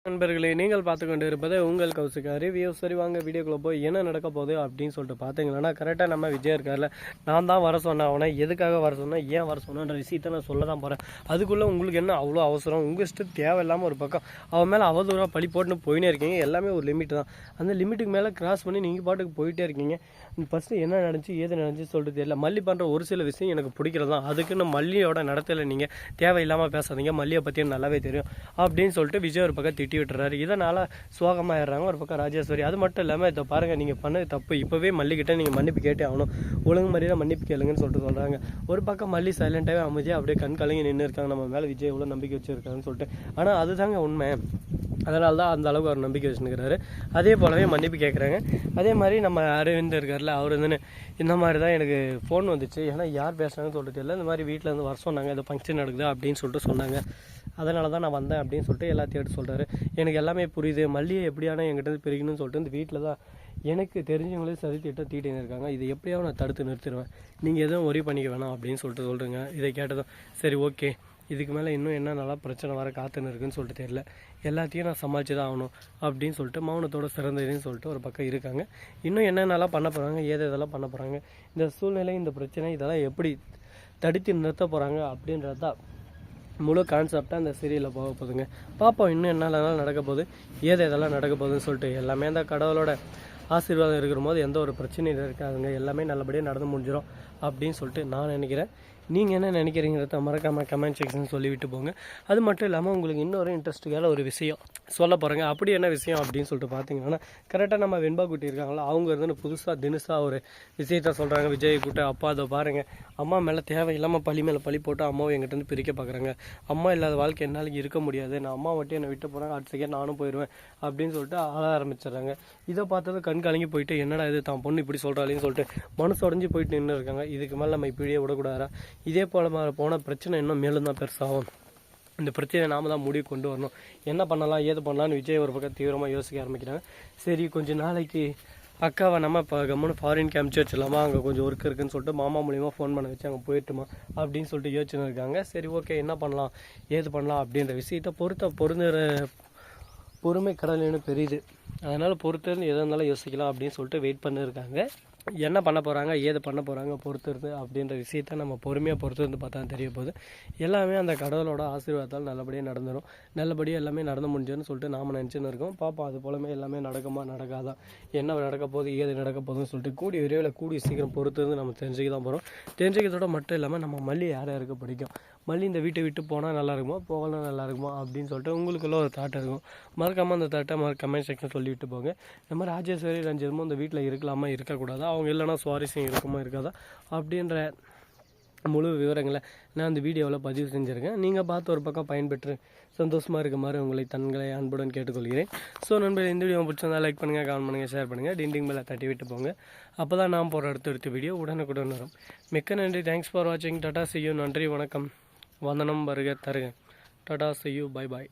நண்பர்களே, நீங்கள் பார்த்து கொண்டு இருப்பது உங்கள் கௌசிகா ரிவ்யூ. சரி வாங்க வீடியோக்குள்ளே போய் என்ன நடக்க போகுது அப்படின்னு சொல்லிட்டு பார்த்தீங்கன்னா, கரெக்டாக நம்ம விஜய் இருக்கார்ல, நான் தான் வர சொன்னேன் அவனை, எதுக்காக வர சொன்னேன், ஏன் வர சொன்னேன்ற விஷயத்தை நான் சொல்ல தான் போகிறேன். அதுக்குள்ளே உங்களுக்கு என்ன அவ்வளோ அவசரம்? உங்கள் இஷ்டம் தேவையில்லாமல் ஒரு பக்கம் அவன் மேலே அவதூறாக பழி போட்டுன்னு போயினே இருக்கீங்க. எல்லாமே ஒரு லிமிட் தான். அந்த லிமிட்டுக்கு மேலே கிராஸ் பண்ணி நீங்கள் பாட்டுக்கு போயிட்டே இருக்கீங்க. ஃபஸ்ட்டு என்ன நடந்துச்சு ஏது நடந்துச்சு சொல்லிட்டு தெரியல. மல்லி பண்ணுற ஒரு சில விஷயம் எனக்கு பிடிக்கிறது தான். அதுக்குன்னு மல்லியோட நடத்தலை நீங்கள் தேவையில்லாமல் பேசாதீங்க, மல்லியை பற்றி நல்லாவே தெரியும் அப்படின்னு சொல்லிட்டு விஜய் ஒரு பக்கம் திட்டி விட்டுறாரு. இதனால் சோகமாயிடுறாங்க ஒரு பக்கம் ராஜேஸ்வரி. அது மட்டும் இல்லாமல் இதை பாருங்கள், நீங்கள் பண்ணது தப்பு, இப்போவே மல்லிக்கிட்ட நீங்கள் மன்னிப்பு கேட்டே ஆகணும், ஒழுங்கு மாதிரியாக மன்னிப்பு கேளுங்கன்னு சொல்லிட்டு சொல்கிறாங்க. ஒரு பக்கம் மல்லி சைலண்ட்டாகவே அமைதியாக அப்படியே கண் கலங்கி நின்று இருக்காங்க, நம்ம மேலே விஜய் எவ்வளோ நம்பிக்கை வச்சுருக்காங்கன்னு சொல்லிட்டு. ஆனால் அதுதாங்க உண்மை. அதனால தான் அந்த அளவுக்கு அவர் நம்பிக்கை வச்சுருக்கிறாரு. அதே போலவே மன்னிப்பு கேட்குறாங்க. அதே மாதிரி நம்ம அரவிந்த் இருக்கார்ல, அவர் வந்து இந்த மாதிரி தான் எனக்கு ஃபோன் வந்துச்சு, ஏன்னா யார் பேசுனாங்கன்னு சொல்லிட்டு தெரியல, இந்த மாதிரி வீட்டில் இருந்து வர சொன்னாங்க, ஏதோ ஃபங்க்ஷன் நடக்குது அப்படின்னு சொல்லிட்டு சொன்னாங்க, அதனால தான் நான் வந்தேன் அப்படின்னு சொல்லிட்டு எல்லாத்தையும் எடுத்து சொல்கிறாரு. எனக்கு எல்லாமே புரியுது, மல்லியை எப்படியான என்கிட்ட பிரிக்கணும்னு சொல்லிட்டு இந்த வீட்டில் தான் எனக்கு தெரிஞ்சவங்களே சதி திட்டம் தீட்டின்னு இருக்காங்க, இதை எப்படியாவது நான் தடுத்து நிறுத்திடுவேன், நீங்கள் எதுவும் ஒரி பண்ணிக்க வேணாம் அப்படின்னு சொல்லிட்டு சொல்கிறேங்க. இதை கேட்டதும் சரி ஓகே, இதுக்கு மேலே இன்னும் என்ன நல்லா பிரச்சனை வர காத்துன்னு இருக்குன்னு சொல்லிட்டு தெரியல, எல்லாத்தையும் நான் சமாளித்து தான் ஆகணும் அப்படின்னு சொல்லிட்டு மௌனத்தோட சிறந்ததுன்னு சொல்லிட்டு ஒரு பக்கம் இருக்காங்க. இன்னும் என்னென்னலாம் பண்ண போகிறாங்க, இதெல்லாம் பண்ண போகிறாங்க, இந்த சூழ்நிலை இந்த பிரச்சனை இதெல்லாம் எப்படி தடுத்து நிறுத்த போகிறாங்க அப்படின்றது தான் முழு கான்செப்டாக அந்த சீரியலில் போக போகுதுங்க. பார்ப்போம் இன்னும் என்னெல்லாம் நடக்க போகுது, இதெல்லாம் நடக்க போகுதுன்னு சொல்லிட்டு. எல்லாமே அந்த கடவுளோட ஆசீர்வாதம் இருக்கிற போது எந்த ஒரு பிரச்சனையும் இருக்காதுங்க, எல்லாமே நல்லபடியாக நடந்து முடிஞ்சிடும் அப்படின்னு சொல்லிட்டு நான் நினைக்கிறேன். நீங்கள் என்ன நினைக்கிறீங்கிறத மறக்காமல் கமெண்ட் செக்ஷன் சொல்லிவிட்டு போங்க. அது மட்டும் இல்லாமல் உங்களுக்கு இன்னொரு இன்ட்ரெஸ்ட்டுக்கான ஒரு விஷயம் சொல்ல போகிறேங்க. அப்படி என்ன விஷயம் அப்படின்னு சொல்லிட்டு பார்த்தீங்கன்னா, கரெக்டாக நம்ம வெண்பா குட்டி இருக்காங்களா, அவங்க இருந்து புதுசாக தினுசாக ஒரு விஷயத்த சொல்கிறாங்க. விஜய் கூட்ட அப்பா அதை பாருங்கள், அம்மா மேலே தேவையில்லாமல் பழி மேலே பழி போட்டு அம்மாவை எங்கிட்ட பிரிக்க பார்க்குறாங்க, அம்மா இல்லாத வாழ்க்கை என்னால் இருக்க முடியாது, நான் அம்மா மட்டும் என்னை விட்டு போகிறாங்க, அடுத்த செகண்ட் நானும் போயிடுவேன் அப்படின்னு சொல்லிட்டு ஆள ஆரம்பிச்சிடுறாங்க. இதை பார்த்தது கண் கலங்கி போயிட்டு என்னடா இது தான் பொண்ணு இப்படி சொல்கிறாளேன்னு சொல்லிட்டு மனசு உடஞ்சி போயிட்டு நின்று இருக்காங்க. இதுக்கு மேலே நம்ம இப்படியே விடக்கூடாதா, இதே போல் போன பிரச்சனை இன்னும் மேலும் தான் பெருசாகும், இந்த பிரச்சனையை நாம தான் முடிவு கொண்டு வரணும், என்ன பண்ணலாம் ஏது பண்ணலான்னு விஜய் ஒரு பக்கம் தீவிரமாக யோசிக்க ஆரம்பிக்கிறாங்க. சரி கொஞ்சம் நாளைக்கு அக்காவை நம்ம இப்போ கம்முன்னு ஃபாரின் அமுச்சு வச்சிடலாமா, அங்கே கொஞ்சம் ஒர்க் இருக்குன்னு சொல்லிட்டு மாமா மூலிமா ஃபோன் பண்ண வச்சு அங்கே போயிட்டுமா அப்படின்னு சொல்லிட்டு யோசிச்சுன்னு இருக்காங்க. சரி ஓகே என்ன பண்ணலாம் ஏது பண்ணலாம் அப்படின்ற விஷயத்தை பொருந்துற பொறுமை கடல்னு பெரியுது, அதனால் பொறுத்திருந்து எதாக இருந்தாலும் யோசிக்கலாம் அப்படின்னு சொல்லிட்டு வெயிட் பண்ணியிருக்காங்க. என்ன பண்ண போகிறாங்க ஏது பண்ண போகிறாங்க பொறுத்திருந்து அப்படின்ற விஷயத்த நம்ம பொறுமையாக பொறுத்திருந்து பார்த்தா தெரிய போகுது. எல்லாமே அந்த கடவுளோட ஆசீர்வாதத்தால் நல்லபடியாக நடந்துடும், நல்லபடியாக எல்லாமே நடந்து முடிஞ்சுன்னு சொல்லிட்டு நாம் நினச்சின்னு இருக்கோம். பார்ப்போம் அது போலமே எல்லாமே நடக்குமா நடக்காதான், என்ன நடக்க போகுது ஏது நடக்க போகுதுன்னு சொல்லிட்டு கூடிய விரைவில் கூடிய சீக்கிரம் பொறுத்திருந்து நம்ம தெரிஞ்சுக்க தான் போகிறோம். தெரிஞ்சுக்கிறதோட மட்டும் இல்லாமல் நம்ம மல்லி யார் யாருக்கு பிடிக்கும், மல்லி இந்த வீட்டை விட்டு போனால் நல்லா இருக்குமா போகலாம் நல்லா இருக்குமா அப்படின்னு சொல்லிட்டு உங்களுக்குள்ள ஒரு தாட் இருக்கும். மறக்காமல் அந்த தாட்டை கமெண்ட் செக்ஷன் சொல்லிவிட்டு போங்க. இந்த மாதிரி ராஜேஸ்வரி ரஞ்சிதமும் இந்த வீட்டில் இருக்கலாமா இருக்கக்கூடாதா, அவங்க இல்லைனா சுவாரஸ்யம் இருக்குமா இருக்காதா அப்படின்ற முழு விவரங்களை நான் அந்த வீடியோவில் பதிவு செஞ்சுருக்கேன். நீங்கள் பார்த்து ஒரு பக்கம் பயன்பெற்று சந்தோஷமாக இருக்க மாதிரி உங்களை தங்களை அன்புடன் கேட்டுக்கொள்கிறேன். ஸோ நண்பர்கள் இந்த வீடியோ பிடிச்சிருந்தா லைக் பண்ணுங்கள், கமெண்ட் பண்ணுங்கள், ஷேர் பண்ணுங்கள், டிண்டிங் மேலே தட்டி விட்டு போங்க. அப்போ தான் நான் போகிற அடுத்த வீடியோ உடனுக்குடன் வரும். மிக்க நன்றி, தேங்க்ஸ் ஃபார் வாட்சிங். டாடா see you, நன்றி வணக்கம், வந்தனம் வருக தருக, Tata see you, bye bye.